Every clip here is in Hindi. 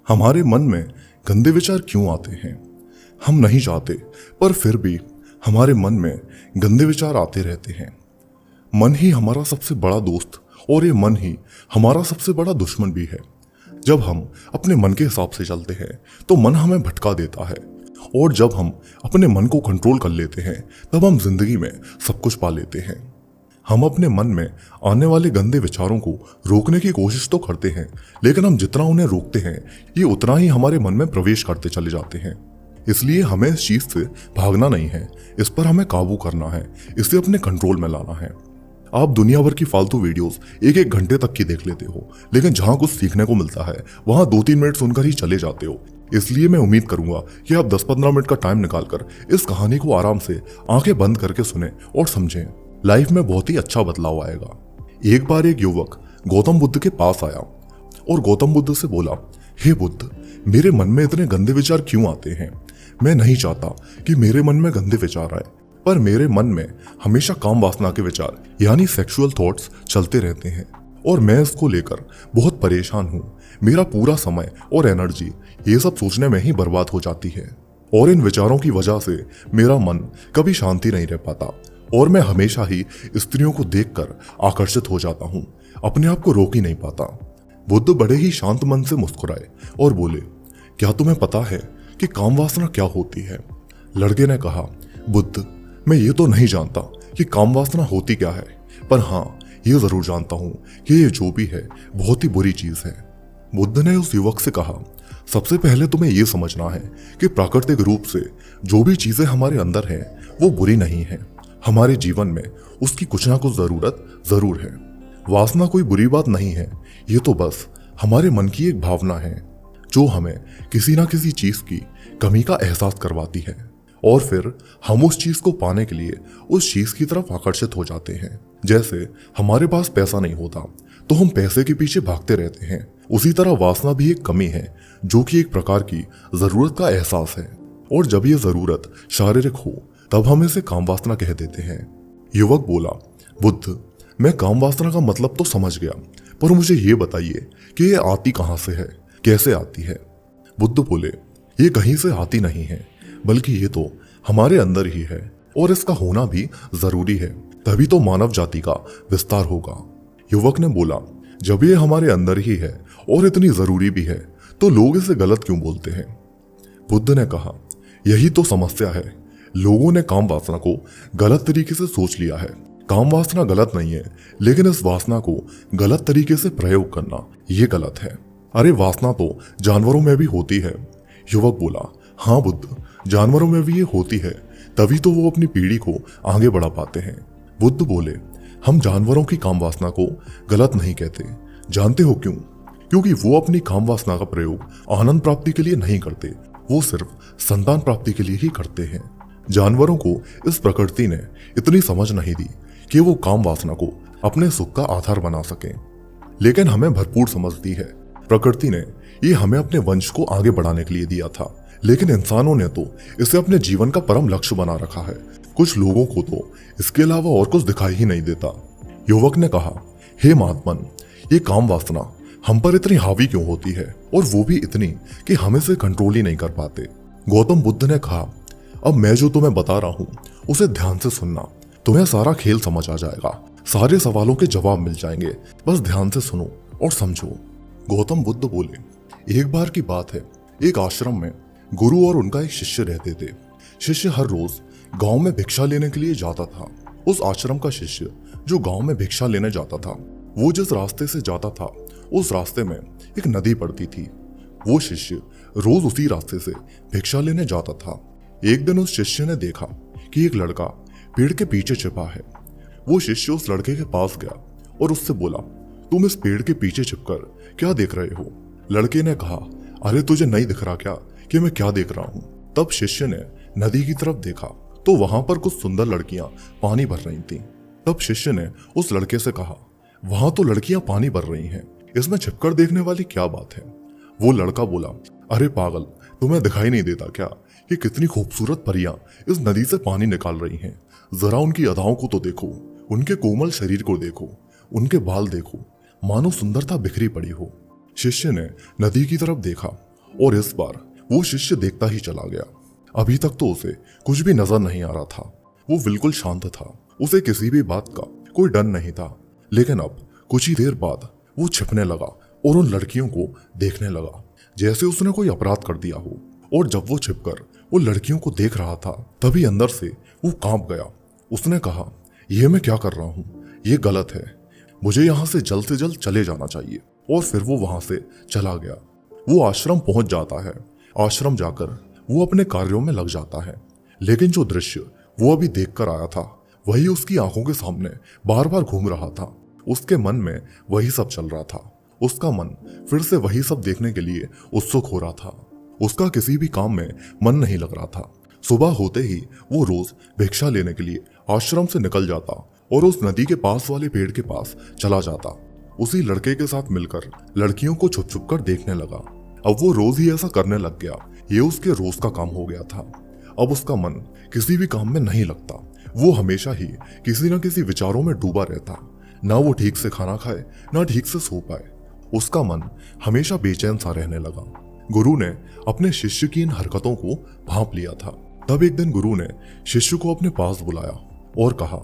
हमारे मन में गंदे विचार क्यों आते हैं? हम नहीं चाहते, पर फिर भी हमारे मन में गंदे विचार आते रहते हैं। मन ही हमारा सबसे बड़ा दोस्त और ये मन ही हमारा सबसे बड़ा दुश्मन भी है। जब हम अपने मन के हिसाब से चलते हैं तो मन हमें भटका देता है, और जब हम अपने मन को कंट्रोल कर लेते हैं तब हम जिंदगी में सब कुछ पा लेते हैं। हम अपने मन में आने वाले गंदे विचारों को रोकने की कोशिश तो करते हैं, लेकिन हम जितना उन्हें रोकते हैं ये उतना ही हमारे मन में प्रवेश करते चले जाते हैं। इसलिए हमें इस चीज से भागना नहीं है, इस पर हमें काबू करना है, इसे अपने कंट्रोल में लाना है। आप दुनिया भर की फालतू वीडियोस एक एक घंटे तक की देख लेते हो, लेकिन जहां कुछ सीखने को मिलता है वहां 2-3 मिनट सुनकर ही चले जाते हो। इसलिए मैं उम्मीद करूंगा कि आप 10-15 मिनट का टाइम निकालकर इस कहानी को आराम से आंखें बंद करके सुने और समझें। लाइफ में बहुत ही अच्छा बदलाव आएगा। एक बार एक युवक गौतम बुद्ध के पास आया और गौतम बुद्ध से बोला, हे बुद्ध, मेरे मन में इतने गंदे विचार क्यों आते हैं? मैं नहीं चाहता कि मेरे मन में गंदे विचार आए, पर मेरे मन में हमेशा काम वासना के विचार यानी सेक्सुअल थॉट्स चलते रहते हैं और मैं इसको लेकर बहुत परेशान हूँ। मेरा पूरा समय और एनर्जी ये सब सोचने में ही बर्बाद हो जाती है, और इन विचारों की वजह से मेरा मन कभी शांति नहीं रह पाता और मैं हमेशा ही स्त्रियों को देखकर आकर्षित हो जाता हूँ, अपने आप को रोक ही नहीं पाता। बुद्ध बड़े ही शांत मन से मुस्कुराए और बोले, क्या तुम्हें पता है कि काम वासना क्या होती है? लड़के ने कहा, बुद्ध, मैं ये तो नहीं जानता कि काम वासना होती क्या है, पर हाँ ये जरूर जानता हूँ कि ये जो भी है बहुत ही बुरी चीज है। बुद्ध ने उस युवक से कहा, सबसे पहले तुम्हें यह समझना है कि प्राकृतिक रूप से जो भी चीजें हमारे अंदर हैं वो बुरी नहीं है। हमारे जीवन में उसकी कुछ ना कुछ जरूरत जरूर है। वासना कोई बुरी बात नहीं है, ये तो बस हमारे मन की एक भावना है जो हमें किसी ना किसी चीज की कमी का एहसास करवाती है, और फिर हम उस चीज को पाने के लिए उस चीज की तरफ आकर्षित हो जाते हैं। जैसे हमारे पास पैसा नहीं होता तो हम पैसे के पीछे भागते रहते हैं, उसी तरह वासना भी एक कमी है जो कि एक प्रकार की जरूरत का एहसास है, और जब ये जरूरत शारीरिक हो तब हम इसे काम वासना कह देते हैं। युवक बोला, बुद्ध, मैं काम वासना का मतलब तो समझ गया, पर मुझे ये बताइए कि ये आती कहाँ से है, कैसे आती है? बुद्ध बोले, ये कहीं से आती नहीं है, बल्कि ये तो हमारे अंदर ही है, और इसका होना भी जरूरी है, तभी तो मानव जाति का विस्तार होगा। युवक ने बोला, जब ये हमारे अंदर ही है और इतनी जरूरी भी है तो लोग इसे गलत क्यों बोलते हैं? बुद्ध ने कहा, यही तो समस्या है, लोगों ने काम वासना को गलत तरीके से सोच लिया है। काम वासना गलत नहीं है, लेकिन इस वासना को गलत तरीके से प्रयोग करना ये गलत है। अरे वासना तो जानवरों में भी होती है। युवक बोला, हाँ बुद्ध, जानवरों में भी ये होती है, तभी तो वो अपनी पीढ़ी को आगे बढ़ा पाते हैं। बुद्ध बोले, हम जानवरों की काम वासना को गलत नहीं कहते, जानते हो क्यों? क्योंकि वो अपनी काम वासना का प्रयोग आनंद प्राप्ति के लिए नहीं करते, वो सिर्फ संतान प्राप्ति के लिए ही करते हैं। जानवरों को इस प्रकृति ने इतनी समझ नहीं दी कि वो काम वासना को अपने सुख का आधार बना सके, लेकिन हमें भरपूर समझ दी है। प्रकृति ने ये हमें अपने वंश को आगे बढ़ाने के लिए दिया था, लेकिन इंसानों ने तो इसे अपने जीवन का परम लक्ष्य बना रखा है। कुछ लोगों को तो इसके अलावा और कुछ दिखाई ही नहीं देता। युवक ने कहा, हे महात्मन, ये काम वासना हम पर इतनी हावी क्यों होती है, और वो भी इतनी कि हम इसे कंट्रोल ही नहीं कर पाते? गौतम बुद्ध ने कहा, अब मैं जो तुम्हें बता रहा हूँ उसे ध्यान से सुनना, तुम्हें सारा खेल समझ आ जाएगा, सारे सवालों के जवाब मिल जाएंगे, बस ध्यान से सुनो और समझो। गौतम बुद्ध बोले, एक बार की बात है, एक आश्रम में गुरु और उनका एक शिष्य रहते थे। शिष्य हर रोज गांव में भिक्षा लेने के लिए जाता था। उस आश्रम का शिष्य जो गांव में भिक्षा लेने जाता था, वो जिस रास्ते से जाता था उस रास्ते में एक नदी पड़ती थी। वो शिष्य रोज उसी रास्ते से भिक्षा लेने जाता था। एक दिन उस शिष्य ने देखा कि एक लड़का पेड़ के पीछे छिपा है। वो शिष्य उस लड़के के पास गया और उससे बोला, तुम इस पेड़ के पीछे छिपकर क्या देख रहे हो? लड़के ने कहा, अरे तुझे नहीं दिख रहा क्या कि मैं क्या देख रहा हूँ? तब शिष्य ने नदी की तरफ देखा तो वहां पर कुछ सुंदर लड़कियां पानी भर रही थीं। तब शिष्य ने उस लड़के से कहा, वहां तो लड़कियां पानी भर रही हैं, इसमें छिपकर देखने वाली क्या बात है? वो लड़का बोला, अरे पागल, तुम्हें दिखाई नहीं देता क्या कि कितनी खूबसूरत परियां इस नदी से पानी निकाल रही हैं? जरा उनकी अदाओं को तो देखो, उनके कोमल शरीर को देखो, उनके बाल देखो, मानो सुंदरता बिखरी पड़ी हो। शिष्य ने नदी की तरफ देखा और इस बार वो शिष्य देखता ही चला गया। अभी तक तो उसे कुछ भी नजर नहीं आ रहा था। वो बिल्कुल शांत था, उसे किसी भी बात का कोई डर नहीं था। लेकिन अब कुछ ही देर बाद वो छिपने लगा और उन लड़कियों को देखने लगा जैसे उसने कोई अपराध कर दिया हो। और जब वो छिपकर वो लड़कियों को देख रहा था तभी अंदर से वो कांप गया। उसने कहा, यह मैं क्या कर रहा हूँ, ये गलत है, मुझे यहाँ से जल्द चले जाना चाहिए। और फिर वो वहां से चला गया। वो आश्रम पहुंच जाता है। आश्रम जाकर वो अपने कार्यों में लग जाता है। लेकिन जो दृश्य वो अभी देखकर आया था वही उसकी आंखों के सामने बार बार घूम रहा था। उसके मन में वही सब चल रहा था। उसका मन फिर से वही सब देखने के लिए उत्सुक हो रहा था। उसका किसी भी काम में मन नहीं लग रहा था। सुबह होते ही वो रोज भिक्षा लेने के लिए आश्रम से निकल जाता और उस नदी के पास वाले पेड़ के पास चला जाता। उसी लड़के के साथ मिलकर लड़कियों को छुप छुप कर देखने लगा। अब वो रोज ही ऐसा करने लग गया। ये उसके रोज का काम हो गया था। अब उसका मन किसी भी काम में नहीं लगता। वो हमेशा ही किसी न किसी विचारों में डूबा रहता। ना वो ठीक से खाना खाए ना ठीक से सो पाए। उसका मन हमेशा बेचैन सा रहने लगा। गुरु ने अपने शिष्य की इन हरकतों को भांप लिया था। तब एक दिन गुरु ने शिष्य को अपने पास बुलाया और कहा,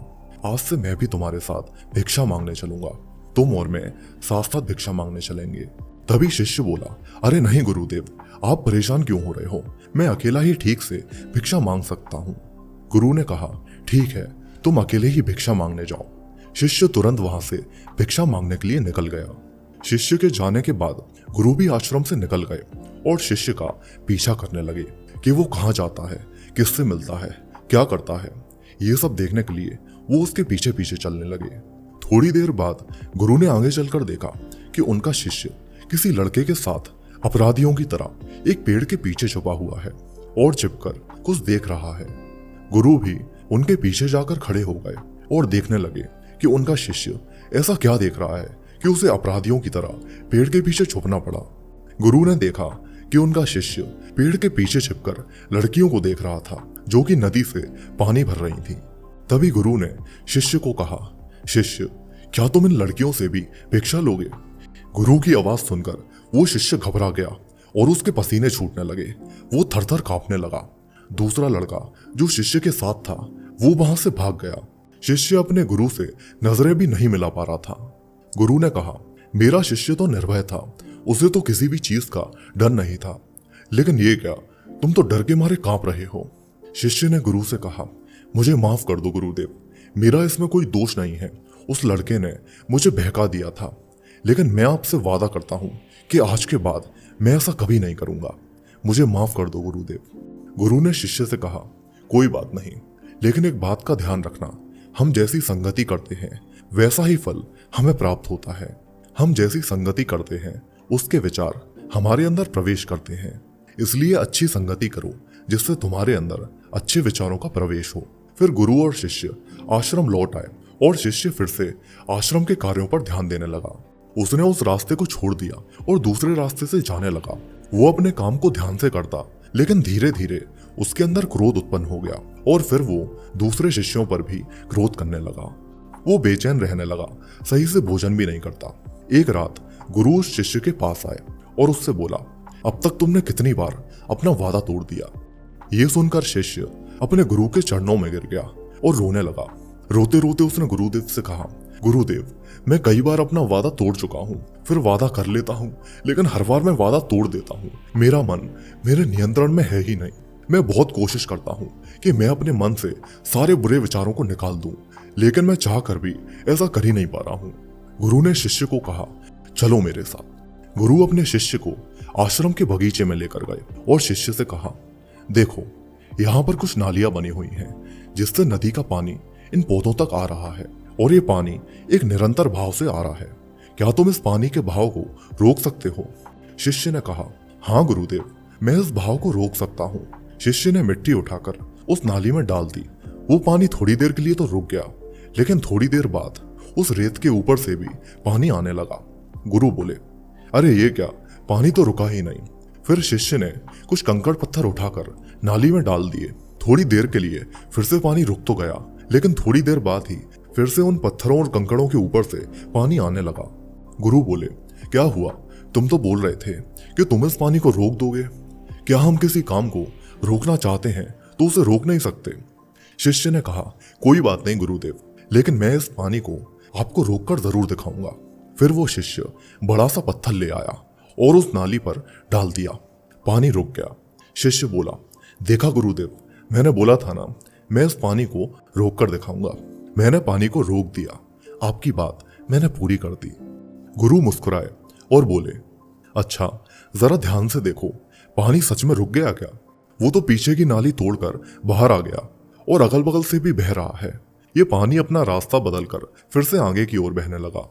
आज से मैं भी तुम्हारे साथ भिक्षा मांगने चलूंगा। तुम और मैं साथ साथ भिक्षा मांगने चलेंगे। तभी शिष्य बोला, अरे नहीं गुरुदेव, आप परेशान क्यों हो रहे हो, मैं अकेला ही ठीक से भिक्षा मांग सकता हूँ। गुरु ने कहा, ठीक है, तुम अकेले ही भिक्षा मांगने जाओ। शिष्य तुरंत वहां से भिक्षा मांगने के लिए निकल गया। शिष्य के जाने के बाद गुरु भी आश्रम से निकल गए और शिष्य का पीछा करने लगे कि वो कहाँ जाता है, किससे मिलता है, क्या करता है। ये सब देखने के लिए वो उसके पीछे पीछे चलने लगे। थोड़ी देर बाद गुरु ने आगे चलकर देखा कि उनका शिष्य किसी लड़के के साथ अपराधियों की तरह एक पेड़ के पीछे छुपा हुआ है और छिपकर कुछ देख रहा है। गुरु भी उनके पीछे जाकर खड़े हो गए और देखने लगे कि उनका शिष्य ऐसा क्या देख रहा है कि उसे अपराधियों की तरह पेड़ के पीछे छुपना पड़ा। गुरु ने देखा कि उनका शिष्य पेड़ के पीछे छिपकर लड़कियों को देख रहा था जो कि नदी से पानी भर रही थी। तभी गुरु ने शिष्य को कहा, शिष्य, क्या तुम इन लड़कियों से भी भिक्षा लोगे? गुरु की आवाज सुनकर वो शिष्य घबरा गया और उसके पसीने छूटने लगे। वो थरथर कांपने लगा। दूसरा लड़का जो शिष्य के साथ था वो वहां से भाग गया। शिष्य अपने गुरु से नजरें भी नहीं मिला पा रहा था। गुरु ने कहा, मेरा शिष्य तो निर्भय था, उसे तो किसी भी चीज का डर नहीं था, लेकिन ये क्या, तुम तो डर के मारे कांप रहे हो। शिष्य ने गुरु से कहा, मुझे माफ कर दो गुरुदेव, मेरा इसमें कोई दोष नहीं है। उस लड़के ने मुझे बहका दिया था, लेकिन मैं आपसे वादा करता हूं कि आज के बाद मैं ऐसा कभी नहीं करूंगा। मुझे माफ कर दो गुरुदेव। गुरु ने शिष्य से कहा, कोई बात नहीं, लेकिन एक बात का ध्यान रखना, हम जैसी संगति करते हैं वैसा ही फल हमें प्राप्त होता है। हम जैसी संगति करते हैं उसके विचार हमारे अंदर प्रवेश करते हैं। इसलिए अच्छी संगति करो जिससे तुम्हारे अंदर अच्छे विचारों का प्रवेश हो। फिर गुरु और शिष्य आश्रम लौट आए और शिष्य फिर से आश्रम के कार्यों पर ध्यान देने लगा। उसने उस रास्ते को छोड़ दिया और दूसरे रास्ते से जाने लगा। वो अपने काम को ध्यान से करता, लेकिन धीरे धीरे उसके अंदर क्रोध उत्पन्न हो गया और फिर वो दूसरे शिष्यों पर भी क्रोध करने लगा। वो बेचैन रहने लगा, सही से भोजन भी नहीं करता। एक रात गुरु उस शिष्य के पास आए और उससे बोला, अब तक तुमने कितनी बार अपना वादा तोड़ दिया। ये सुनकर शिष्य अपने गुरु के चरणों में गिर गया और रोने लगा। रोते रोते उसने गुरुदेव से कहा, गुरुदेव, मैं कई बार अपना वादा तोड़ चुका हूँ, फिर वादा कर लेता हूँ, लेकिन हर बार मैं वादा तोड़ देता हूँ। मेरा मन मेरे नियंत्रण में है ही नहीं। मैं बहुत कोशिश करता हूँ कि मैं अपने मन से सारे बुरे विचारों को निकाल दूं, लेकिन मैं चाह कर भी ऐसा कर ही नहीं पा रहा हूँ। गुरु ने शिष्य को कहा, चलो मेरे साथ। गुरु अपने शिष्य को आश्रम के बगीचे में लेकर गए और शिष्य से कहा, देखो, यहाँ पर कुछ नालियां बनी हुई हैं जिससे नदी का पानी इन पौधों तक आ रहा है और ये पानी एक निरंतर भाव से आ रहा है। क्या तुम इस पानी के भाव को रोक सकते हो? शिष्य ने कहा, हाँ गुरुदेव, मैं इस भाव को रोक सकता हूँ। शिष्य ने मिट्टी उठाकर उस नाली में डाल दी। वो पानी थोड़ी देर के लिए तो रुक गया, लेकिन थोड़ी देर बाद उस रेत के ऊपर से भी पानी आने लगा। गुरु बोले, अरे ये क्या, पानी तो रुका ही नहीं। फिर शिष्य ने कुछ कंकड़ पत्थर उठाकर नाली में डाल दिए। थोड़ी देर के लिए फिर से पानी रुक तो गया, लेकिन थोड़ी देर बाद ही फिर से उन पत्थरों और कंकड़ों के ऊपर से पानी आने लगा। गुरु बोले, क्या हुआ, तुम तो बोल रहे थे कि तुम इस पानी को रोक दोगे। क्या हम किसी काम को रोकना चाहते हैं तो उसे रोक नहीं सकते? शिष्य ने कहा, कोई बात नहीं गुरुदेव, लेकिन मैं इस पानी को आपको रोककर जरूर दिखाऊंगा। फिर वो शिष्य बड़ा सा पत्थर ले आया और उस नाली पर डाल दिया। पानी रुक गया। शिष्य बोला, देखा गुरुदेव, मैंने बोला था ना, मैं इस पानी को रोक कर दिखाऊंगा। मैंने पानी को रोक दिया, आपकी बात मैंने पूरी कर दी। गुरु मुस्कुराए और बोले, अच्छा जरा ध्यान से देखो, पानी सच में रुक गया क्या? वो तो पीछे की नाली तोड़कर बाहर आ गया और अगल बगल से भी बह रहा है। ये पानी अपना रास्ता बदलकर फिर से आगे की ओर बहने लगा।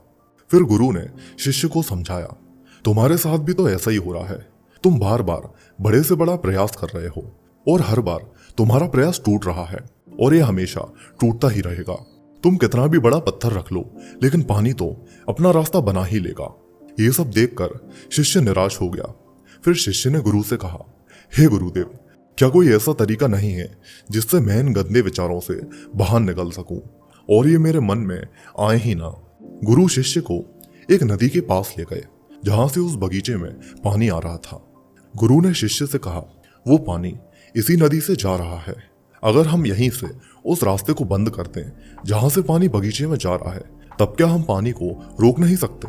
फिर गुरु ने शिष्य को समझाया, तुम्हारे साथ भी तो ऐसा ही हो रहा है। तुम बार बार बड़े से बड़ा प्रयास कर रहे हो और हर बार तुम्हारा प्रयास टूट रहा है और ये हमेशा टूटता ही रहेगा। तुम कितना भी बड़ा पत्थर रख लो, लेकिन पानी तो अपना रास्ता बना ही लेगा। ये सब देखकर शिष्य निराश हो गया। फिर शिष्य ने गुरु से कहा, हे गुरुदेव, क्या कोई ऐसा तरीका नहीं है जिससे मैं इन गंदे विचारों से बाहर निकल सकूं और ये मेरे मन में आए ही ना? गुरु शिष्य को एक नदी के पास ले गए जहां से उस बगीचे में पानी आ रहा था। गुरु ने शिष्य से कहा, वो पानी इसी नदी से जा रहा है। अगर हम यहीं से उस रास्ते को बंद कर दें जहां से पानी बगीचे में जा रहा है, तब क्या हम पानी को रोक नहीं सकते?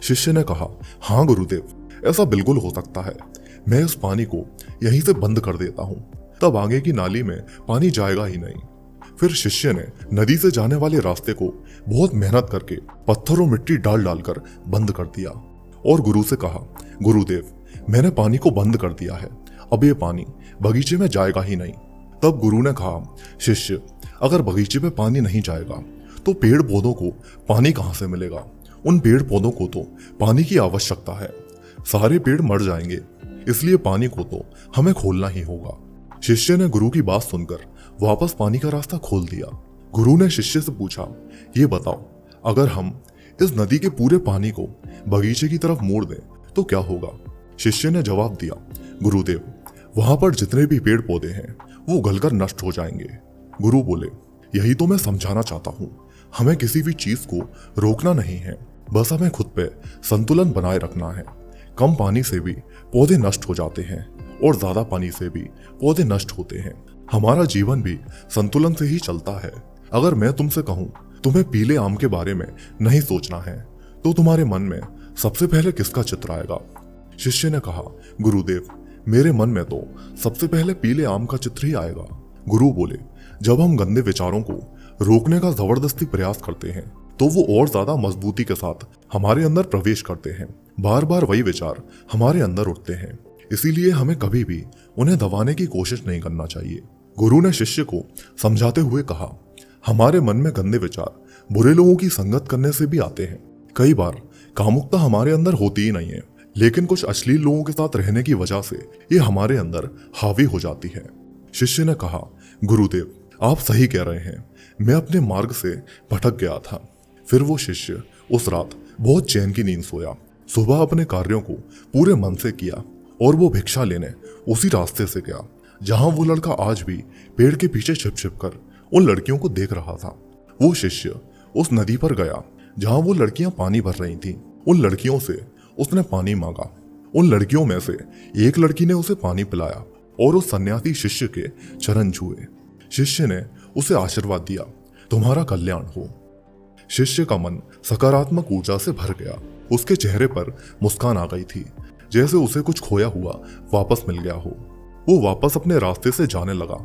शिष्य ने कहा, हाँ गुरुदेव, ऐसा बिल्कुल हो सकता है। मैं इस पानी को यहीं से बंद कर देता हूं, तब आगे की नाली में पानी जाएगा ही नहीं। फिर शिष्य ने नदी से जाने वाले रास्ते को बहुत मेहनत करके पत्थर और मिट्टी डाल डालकर बंद कर दिया और गुरु से कहा, गुरुदेव, मैंने पानी को बंद कर दिया है, अब ये पानी बगीचे में जाएगा ही नहीं। तब गुरु ने कहा, शिष्य, अगर बगीचे में पानी नहीं जाएगा तो पेड़ पौधों को पानी कहां से मिलेगा? उन पेड़ पौधों को तो पानी की आवश्यकता है, सारे पेड़ मर जाएंगे, इसलिए पानी को तो हमें खोलना ही होगा। शिष्य ने गुरु की बात सुनकर वापस पानी का रास्ता खोल दिया। गुरु ने शिष्य से पूछा, ये बताओ, अगर हम इस नदी के पूरे पानी को बगीचे की तरफ मोड़ दें तो क्या होगा? शिष्य ने जवाब दिया, गुरुदेव, वहां पर जितने भी पेड़ पौधे हैं वो गलकर नष्ट हो जाएंगे। गुरु बोले, यही तो मैं समझाना चाहता हूँ, हमें किसी भी चीज को रोकना नहीं है, बस हमें खुद पे संतुलन बनाए रखना है। कम पानी से भी पौधे नष्ट हो जाते हैं और ज्यादा पानी से भी पौधे नष्ट होते हैं। हमारा जीवन भी संतुलन से ही चलता है। अगर मैं तुमसे कहूं तुम्हें पीले आम के बारे में नहीं सोचना है, तो तुम्हारे मन में सबसे पहले किसका चित्र आएगा? शिष्य ने कहा, गुरुदेव, मेरे मन में तो सबसे पहले पीले आम का चित्र ही आएगा। गुरु बोले, जब हम गंदे विचारों को रोकने का जबरदस्ती प्रयास करते हैं तो वो और ज्यादा मजबूती के साथ हमारे अंदर प्रवेश करते हैं। बार बार वही विचार हमारे अंदर उठते हैं, इसीलिए हमें कभी भी उन्हें दबाने की कोशिश नहीं करना चाहिए। गुरु ने शिष्य को समझाते हुए कहा, हमारे मन में गंदे विचार बुरे लोगों की संगत करने से भी आते हैं। कई बार कामुकता हमारे अंदर होती ही नहीं है, लेकिन कुछ अश्लील लोगों के साथ रहने की वजह से ये हमारे अंदर हावी हो जाती है। शिष्य ने कहा, गुरुदेव, आप सही कह रहे हैं, मैं अपने मार्ग से भटक गया था। फिर वो शिष्य उस रात बहुत चैन की नींद सोया। सुबह अपने कार्यों को पूरे मन से किया और वो भिक्षा लेने उसी रास्ते से गया जहां वो लड़का आज भी पेड़ के पीछे छिप छिप कर उन लड़कियों को देख रहा था। वो शिष्य उस नदी पर गया जहां वो लड़कियां पानी भर रही थीं। उन लड़कियों से उसने पानी मांगा। उन लड़कियों में से एक लड़की ने उसे पानी पिलाया और उस सन्यासी शिष्य के चरण छुए। शिष्य ने उसे आशीर्वाद दिया, तुम्हारा कल्याण हो। शिष्य का मन सकारात्मक ऊर्जा से भर गया। उसके चेहरे पर मुस्कान आ गई थी, जैसे उसे कुछ खोया हुआ वापस मिल गया हो। वो वापस अपने रास्ते से जाने लगा।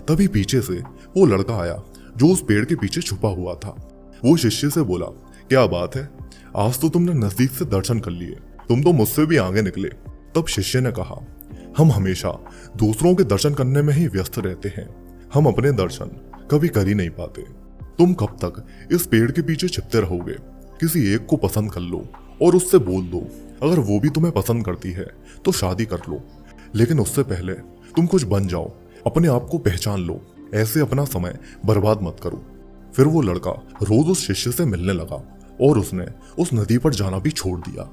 तभी पीछे से वो लड़का आया जो उस पेड़ के पीछे छुपा हुआ था। वो शिष्य से बोला, क्या बात है, आज तो तुमने नजदीक से दर्शन कर लिए, तुम तो मुझसे भी आगे निकले। तब शिष्य ने कहा, हम हमेशा दूसरों के दर्शन करने में ही व्यस्त रहते हैं, हम अपने दर्शन कभी कर ही नहीं पाते। तुम कब तक इस पेड़ के पीछे छिपते रहोगे? किसी एक को पसंद कर लो और उससे बोल दो, अगर वो भी तुम्हें पसंद करती है तो शादी कर लो, लेकिन उससे पहले तुम कुछ बन जाओ, अपने आप को पहचान लो, ऐसे अपना समय बर्बाद मत करो। फिर वो लड़का रोज उस शिष्य से मिलने लगा और उसने उस नदी पर जाना भी छोड़ दिया।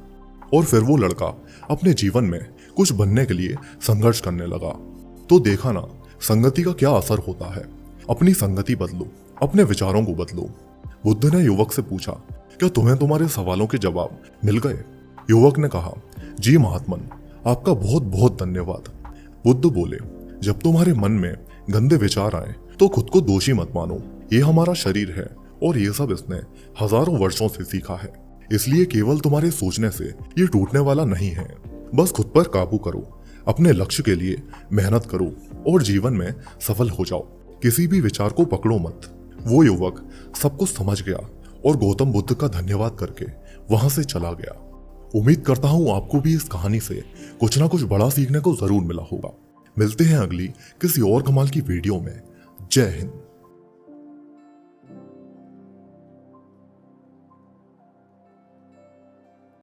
और फिर वो लड़का अपने जीवन में कुछ बनने के लिए संघर्ष करने लगा। तो देखा ना, संगति का क्या असर होता है। अपनी संगति बदलो, अपने विचारों को बदलो। बुद्ध ने युवक से पूछा, क्या तुम्हें तुम्हारे सवालों के जवाब मिल गए? युवक ने कहा, जी महात्मन, आपका बहुत बहुत धन्यवाद। बुद्ध बोले, जब तुम्हारे मन में गंदे विचार आए तो खुद को दोषी मत मानो। ये हमारा शरीर है और ये सब इसने हजारों वर्षों से सीखा है, इसलिए केवल तुम्हारे सोचने से ये टूटने वाला नहीं है। बस खुद पर काबू करो, अपने लक्ष्य के लिए मेहनत करो और जीवन में सफल हो जाओ। किसी भी विचार को पकड़ो मत। वो युवक सब कुछ समझ गया और गौतम बुद्ध का धन्यवाद करके वहां से चला गया। उम्मीद करता हूं आपको भी इस कहानी से कुछ ना कुछ बड़ा सीखने को जरूर मिला होगा। मिलते हैं अगली किसी और कमाल की वीडियो में। जय हिंद।